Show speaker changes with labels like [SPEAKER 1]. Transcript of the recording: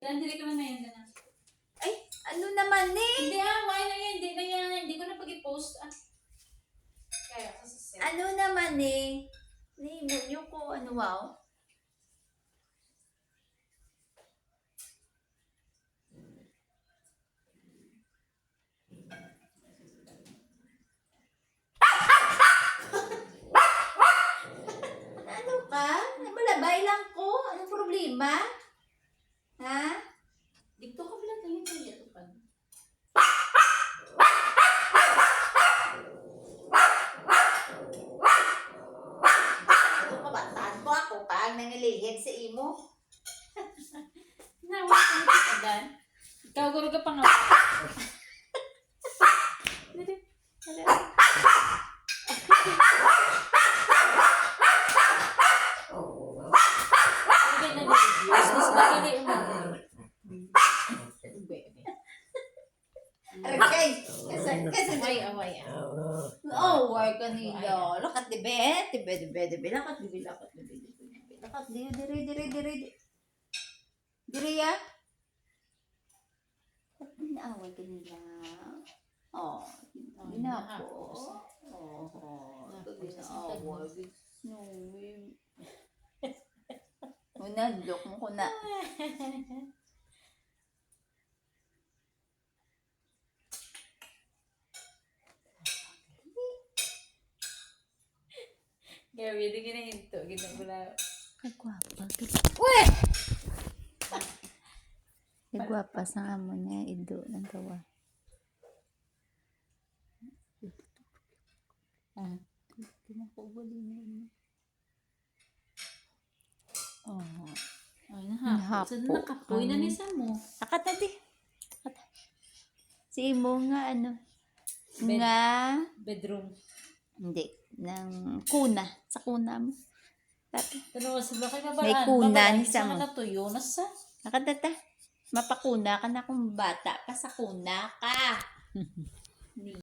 [SPEAKER 1] Dili ka na yan na.
[SPEAKER 2] Ay, ano naman eh?
[SPEAKER 1] Hindi why na yan? Hindi na yan. Hindi ko na pag-i-post. Kaya, kasi
[SPEAKER 2] Ano naman eh? Naimunyo ko, ano wow? Ano ka? Nabalabay lang ko. Anong problema? Ha?
[SPEAKER 1] dito ka pala tayo sa ito pa.
[SPEAKER 2] Ano ka ba? Taan mo ako pag nangalihid sa imo?
[SPEAKER 1] Nawa ka na kita dan. Ikaw guro ka pa nga. Dili. Dili.
[SPEAKER 2] Okay. Kasi
[SPEAKER 1] Away.
[SPEAKER 2] oh, work kanila. Lakat dibe. Lakat dibe. Lakat dire. Dire ya. Ba't inaaway kanila? Oh, ginako. Oh, inaaway. No, Unadlok mo ko na.
[SPEAKER 1] Gabi, di ginahinto. Ginagula.
[SPEAKER 2] Kagwapa. Uy! Kagwapa sa amo niya. Ido ng tawa. Kinakubuli niya. Oh.
[SPEAKER 1] Ay, nahapo. Saan nakapoy na nisa mo?
[SPEAKER 2] Akata di. Si Imo nga ano.
[SPEAKER 1] Bed.
[SPEAKER 2] Nga.
[SPEAKER 1] Bedroom.
[SPEAKER 2] Hindi. Ng kuna. Sa kuna mo. Tati.
[SPEAKER 1] Tanawa sa bakay mabalaan.
[SPEAKER 2] May kuna ni
[SPEAKER 1] sa
[SPEAKER 2] Samo.
[SPEAKER 1] natuyo. Nasa?
[SPEAKER 2] Nakatata. Mapakuna ka na kung bata ka sa kuna ka.